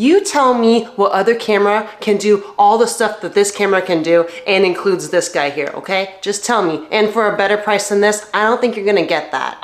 You tell me what other camera can do all the stuff that this camera can do and includes this guy here, okay? Just tell me. And for a better price than this, I don't think you're gonna get that.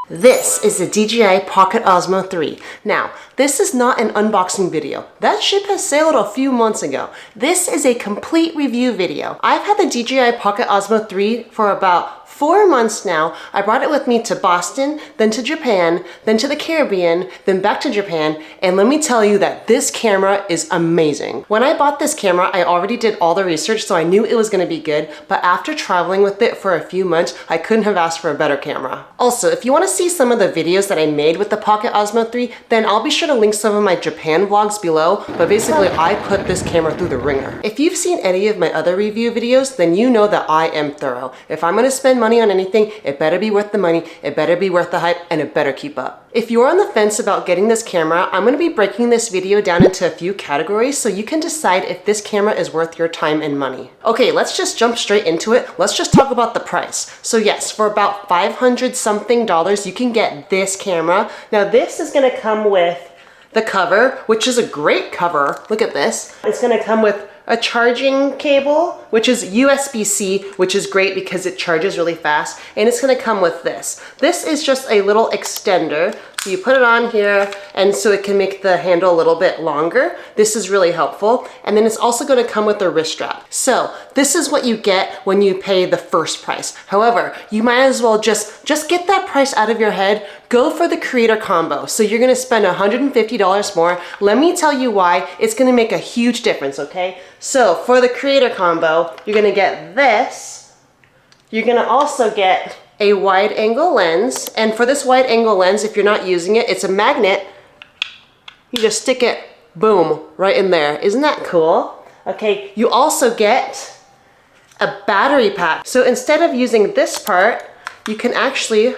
This is the DJI Pocket Osmo 3. Now, this is not an unboxing video. That ship has sailed a few months ago. This is a complete review video. I've had the DJI Pocket Osmo 3 for about 4 months now. I brought it with me to Boston, then to Japan, then to the Caribbean, then back to Japan, and let me tell you that this camera is amazing. When I bought this camera, I already did all the research, so I knew it was gonna be good, but after traveling with it for a few months, I couldn't have asked for a better camera. Also, if you wanna see some of the videos that I made with the Pocket Osmo 3, then I'll be sure to link some of my Japan vlogs below, but basically I put this camera through the ringer. If you've seen any of my other review videos, then you know that I am thorough. If I'm gonna spend money on anything, it better be worth the money, it better be worth the hype, and it better keep up. If you're on the fence about getting this camera, I'm gonna be breaking this video down into a few categories so you can decide if this camera is worth your time and money. Okay, let's just jump straight into it. Let's just talk about the price. So yes, for about $500 something, you can get this camera. Now this is gonna come with the cover, which is a great cover. Look at this. It's gonna come with a charging cable, which is USB-C, which is great because it charges really fast. And it's gonna come with this. This is just a little extender. So you put it on here, and so it can make the handle a little bit longer. This is really helpful. And then it's also gonna come with a wrist strap. So this is what you get when you pay the first price. However, you might as well just get that price out of your head. Go for the creator combo. So you're gonna spend $150 more. Let me tell you why. It's gonna make a huge difference, okay? So for the creator combo, you're gonna get this. You're gonna also get a wide angle lens. And for this wide angle lens, if you're not using it, it's a magnet. You just stick it, boom, right in there. Isn't that cool? Okay, you also get a battery pack. So instead of using this part, you can actually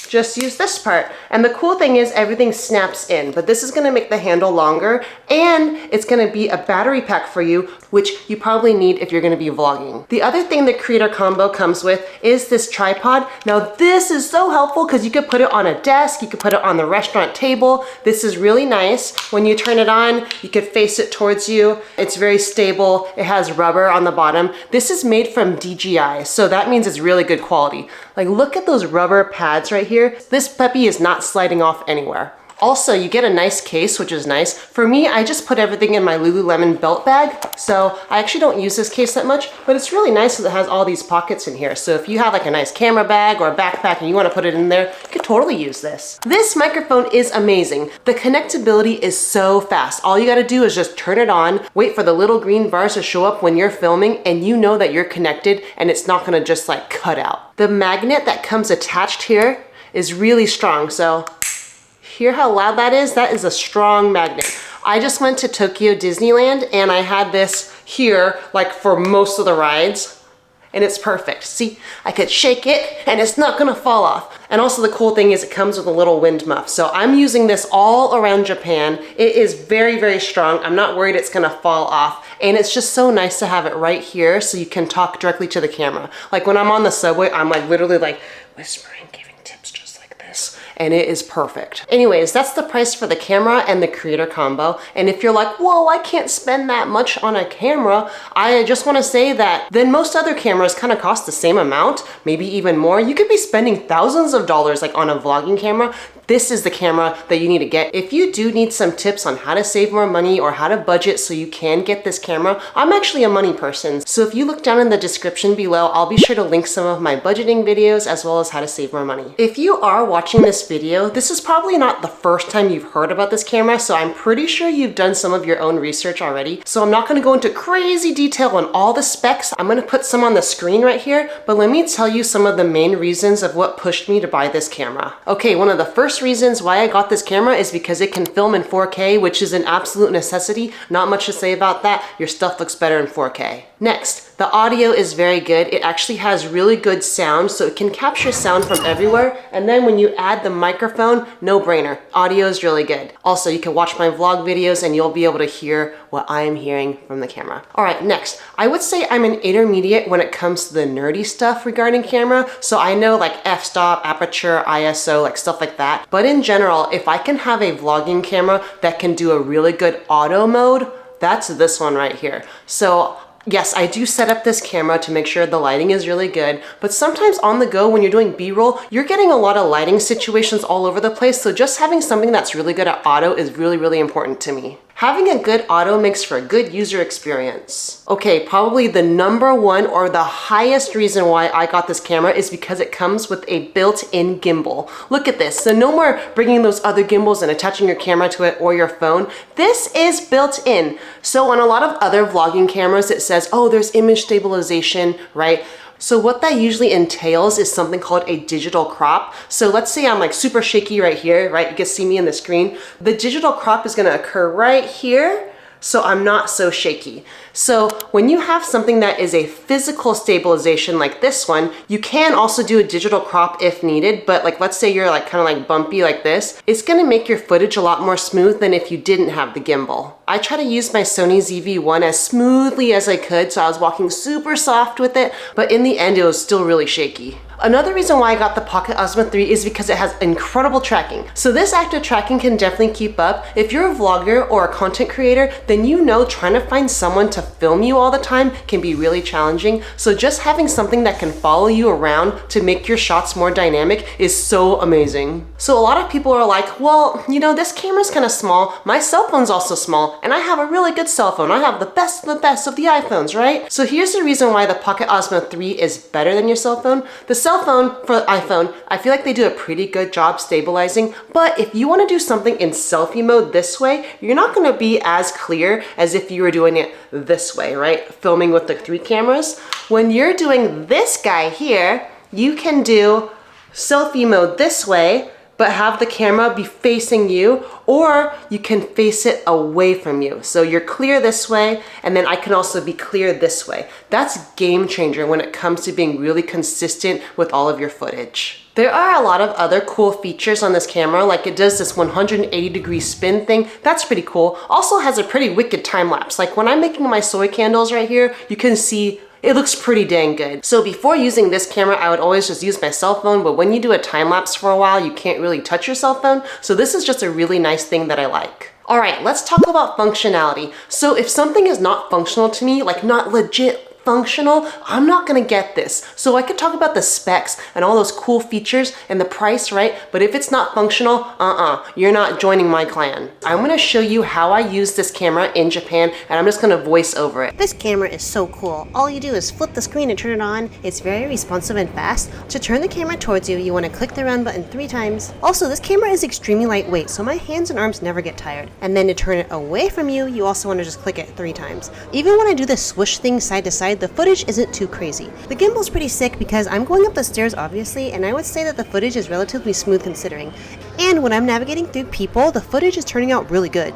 just use this part. And the cool thing is everything snaps in, but this is gonna make the handle longer, and it's gonna be a battery pack for you, which you probably need if you're gonna be vlogging. The other thing the creator combo comes with is this tripod. Now this is so helpful because you could put it on a desk, you could put it on the restaurant table. This is really nice. When you turn it on, you could face it towards you. It's very stable. It has rubber on the bottom. This is made from DJI, so that means it's really good quality. Like, look at those rubber pads right here. This puppy is not sliding off anywhere. Also, you get a nice case, which is nice. For me, I just put everything in my Lululemon belt bag, so I actually don't use this case that much, but it's really nice that it has all these pockets in here. So if you have like a nice camera bag or a backpack and you want to put it in there, you could totally use this. This microphone is amazing. The connectability is so fast. All you got to do is just turn it on, wait for the little green bars to show up when you're filming, and you know that you're connected and it's not going to just like cut out. The magnet that comes attached here is really strong, so hear how loud that is? That is a strong magnet. I just went to Tokyo Disneyland and I had this here like for most of the rides, and it's perfect. See, I could shake it and it's not gonna fall off. And also the cool thing is it comes with a little wind muff. So I'm using this all around Japan. It is very, very strong. I'm not worried it's gonna fall off. And it's just so nice to have it right here so you can talk directly to the camera. Like when I'm on the subway, I'm like literally like whispering, giving tips just like this. And it is perfect. Anyways, that's the price for the camera and the creator combo. And if you're like, whoa, I can't spend that much on a camera, I just wanna say that then most other cameras kind of cost the same amount, maybe even more. You could be spending thousands of dollars like on a vlogging camera. This is the camera that you need to get. If you do need some tips on how to save more money or how to budget so you can get this camera, I'm actually a money person. So if you look down in the description below, I'll be sure to link some of my budgeting videos as well as how to save more money. If you are watching this video, this is probably not the first time you've heard about this camera, so I'm pretty sure you've done some of your own research already. So I'm not gonna go into crazy detail on all the specs. I'm gonna put some on the screen right here, but let me tell you some of the main reasons of what pushed me to buy this camera. Okay, one of the first reasons why I got this camera is because it can film in 4K, which is an absolute necessity. Not much to say about that. Your stuff looks better in 4K. Next, The audio is very good. It actually has really good sound, so it can capture sound from everywhere. And then when you add the microphone, no brainer. Audio is really good. Also, you can watch my vlog videos and you'll be able to hear what I am hearing from the camera. All right, next, I would say I'm an intermediate when it comes to the nerdy stuff regarding camera. So I know like f-stop, aperture, ISO, like stuff like that. But in general, if I can have a vlogging camera that can do a really good auto mode, that's this one right here. So yes, I do set up this camera to make sure the lighting is really good, but sometimes on the go when you're doing B-roll, you're getting a lot of lighting situations all over the place, so just having something that's really good at auto is really, really important to me. Having a good auto makes for a good user experience. Okay, probably the number one or the highest reason why I got this camera is because it comes with a built-in gimbal. Look at this. So no more bringing those other gimbals and attaching your camera to it or your phone. This is built in. So on a lot of other vlogging cameras, it says, oh, there's image stabilization, right? So what that usually entails is something called a digital crop. So let's say I'm like super shaky right here, right? You can see me in the screen. The digital crop is gonna occur right here, so I'm not so shaky. So when you have something that is a physical stabilization like this one, you can also do a digital crop if needed, but like let's say you're like kind of like bumpy like this, it's gonna make your footage a lot more smooth than if you didn't have the gimbal. I try to use my Sony ZV-1 as smoothly as I could, so I was walking super soft with it, but in the end it was still really shaky. Another reason why I got the Pocket Osmo 3 is because it has incredible tracking. So this active tracking can definitely keep up. If you're a vlogger or a content creator, then you know trying to find someone to film you all the time can be really challenging. So just having something that can follow you around to make your shots more dynamic is so amazing. So a lot of people are like, well, you know, this camera's kind of small. My cell phone's also small, and I have a really good cell phone. I have the best of the iPhones, right? So here's the reason why the Pocket Osmo 3 is better than your cell phone. The cell phone for iPhone, I feel like they do a pretty good job stabilizing, but if you want to do something in selfie mode this way, you're not going to be as clear as if you were doing it this way, right? Filming with the 3 cameras. When you're doing this guy here, you can do selfie mode this way, but have the camera be facing you, or you can face it away from you. So you're clear this way, and then I can also be clear this way. That's game changer when it comes to being really consistent with all of your footage. There are a lot of other cool features on this camera, like it does this 180-degree spin thing. That's pretty cool. Also has a pretty wicked time lapse. Like when I'm making my soy candles right here, you can see it looks pretty dang good. So before using this camera, I would always just use my cell phone, but when you do a time lapse for a while, you can't really touch your cell phone. So this is just a really nice thing that I like. All right, let's talk about functionality. So if something is not functional to me, like not legit functional, I'm not gonna get this. So I could talk about the specs and all those cool features and the price, right? But if it's not functional, you're not joining my clan. I'm gonna show you how I use this camera in Japan, and I'm just gonna voice over it. This camera is so cool. All you do is flip the screen and turn it on. It's very responsive and fast. To turn the camera towards you, you wanna click the run button 3 times. Also, this camera is extremely lightweight, so my hands and arms never get tired. And then to turn it away from you, you also wanna just click it 3 times. Even when I do the swoosh thing side to side, the footage isn't too crazy. The gimbal's pretty sick because I'm going up the stairs obviously, and I would say that the footage is relatively smooth considering. And when I'm navigating through people, the footage is turning out really good.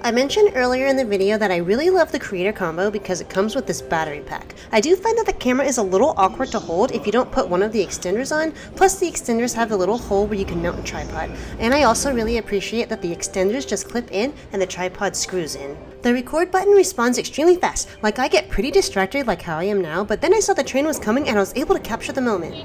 I mentioned earlier in the video that I really love the creator combo because it comes with this battery pack. I do find that the camera is a little awkward to hold if you don't put one of the extenders on, plus the extenders have a little hole where you can mount a tripod. And I also really appreciate that the extenders just clip in and the tripod screws in. The record button responds extremely fast, like I get pretty distracted like how I am now, but then I saw the train was coming and I was able to capture the moment.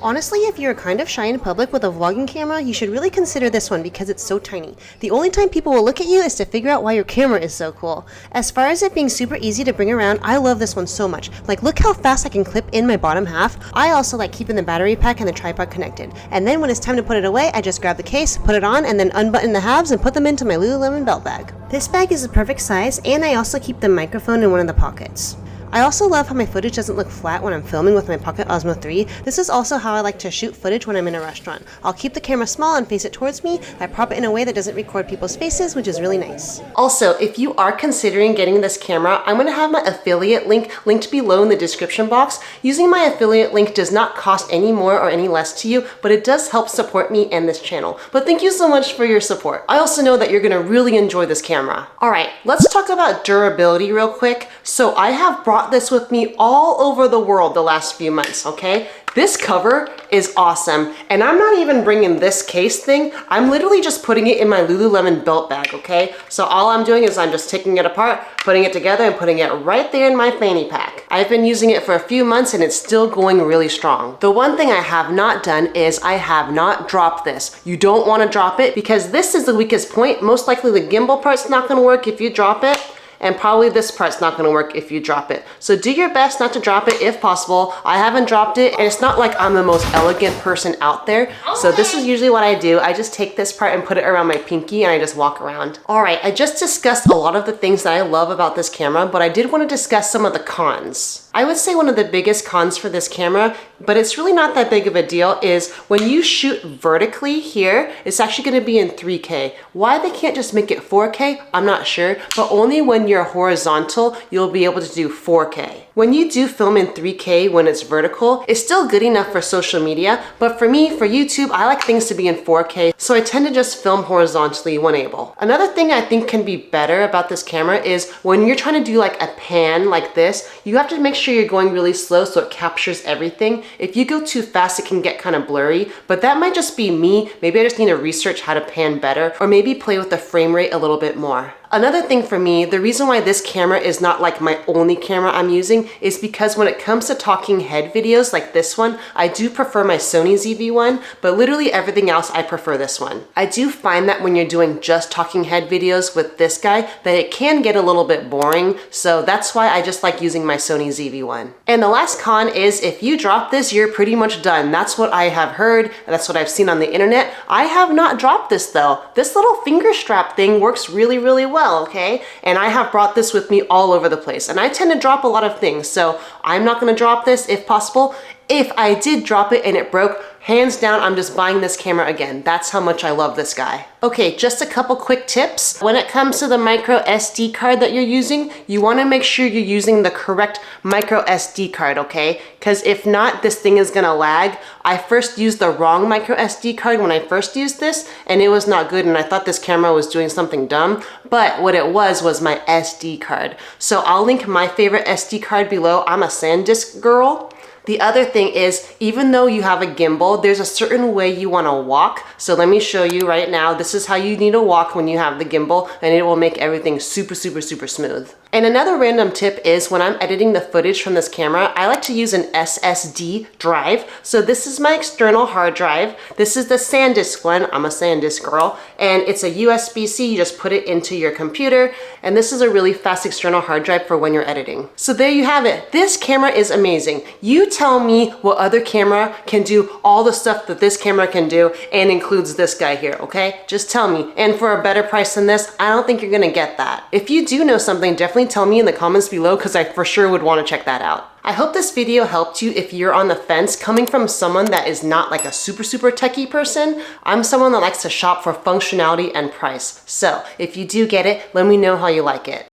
Honestly, if you're kind of shy in public with a vlogging camera, you should really consider this one because it's so tiny. The only time people will look at you is to figure out why your camera is so cool. As far as it being super easy to bring around, I love this one so much. Like, look how fast I can clip in my bottom half. I also like keeping the battery pack and the tripod connected. And then when it's time to put it away, I just grab the case, put it on, and then unbutton the halves and put them into my Lululemon belt bag. This bag is the perfect size, and I also keep the microphone in one of the pockets. I also love how my footage doesn't look flat when I'm filming with my Pocket Osmo 3. This is also how I like to shoot footage when I'm in a restaurant. I'll keep the camera small and face it towards me. I prop it in a way that doesn't record people's faces, which is really nice. Also, if you are considering getting this camera, I'm going to have my affiliate link linked below in the description box. Using my affiliate link does not cost any more or any less to you, but it does help support me and this channel. But thank you so much for your support. I also know that you're going to really enjoy this camera. All right, let's talk about durability real quick. So I have brought this with me all over the world the last few months, okay? This cover is awesome, and I'm not even bringing this case thing. I'm literally just putting it in my Lululemon belt bag, okay? So all I'm doing is I'm just taking it apart, putting it together, and putting it right there in my fanny pack. I've been using it for a few months, and it's still going really strong. The one thing I have not done is I have not dropped this. You don't want to drop it because this is the weakest point. Most likely the gimbal part's not going to work if you drop it. And probably this part's not gonna work if you drop it. So do your best not to drop it if possible. I haven't dropped it, and it's not like I'm the most elegant person out there. So this is usually what I do. I just take this part and put it around my pinky and I just walk around. All right, I just discussed a lot of the things that I love about this camera, but I did want to discuss some of the cons. I would say one of the biggest cons for this camera, but it's really not that big of a deal, is when you shoot vertically here, it's actually gonna be in 3K. Why they can't just make it 4K, I'm not sure, but only when you're horizontal, you'll be able to do 4K. When you do film in 3K when it's vertical, it's still good enough for social media, but for me, for YouTube, I like things to be in 4K, so I tend to just film horizontally when able. Another thing I think can be better about this camera is when you're trying to do like a pan like this, you have to make sure you're going really slow so it captures everything. If you go too fast, it can get kind of blurry, but that might just be me. Maybe I just need to research how to pan better, or maybe play with the frame rate a little bit more. Another thing for me, the reason why this camera is not like my only camera I'm using is because when it comes to talking head videos like this one, I do prefer my Sony ZV-1, but literally everything else, I prefer this one. I do find that when you're doing just talking head videos with this guy, that it can get a little bit boring, so that's why I just like using my Sony ZV-1. And the last con is if you drop this, you're pretty much done. That's what I have heard, that's what I've seen on the internet. I have not dropped this though. This little finger strap thing works really, really well. Okay? And I have brought this with me all over the place. And I tend to drop a lot of things, so I'm not gonna drop this if possible. If I did drop it and it broke, hands down, I'm just buying this camera again. That's how much I love this guy. Okay, just a couple quick tips. When it comes to the micro SD card that you're using, you wanna make sure you're using the correct micro SD card, okay? Because if not, this thing is gonna lag. I first used the wrong micro SD card when I first used this, and it was not good, and I thought this camera was doing something dumb, but what it was my SD card. So I'll link my favorite SD card below. I'm a SanDisk girl. The other thing is, even though you have a gimbal, there's a certain way you want to walk. So let me show you right now. This is how you need to walk when you have the gimbal, and it will make everything super, super, super smooth. And another random tip is when I'm editing the footage from this camera, I like to use an SSD drive. So this is my external hard drive. This is the SanDisk one. I'm a SanDisk girl. And it's a USB-C. You just put it into your computer. And this is a really fast external hard drive for when you're editing. So there you have it. This camera is amazing. You tell me what other camera can do all the stuff that this camera can do and includes this guy here, okay? Just tell me. And for a better price than this, I don't think you're gonna get that. If you do know something, definitely tell me in the comments below because I for sure would want to check that out. I hope this video helped you if you're on the fence coming from someone that is not like a super, super techie person. I'm someone that likes to shop for functionality and price. So if you do get it, let me know how you like it.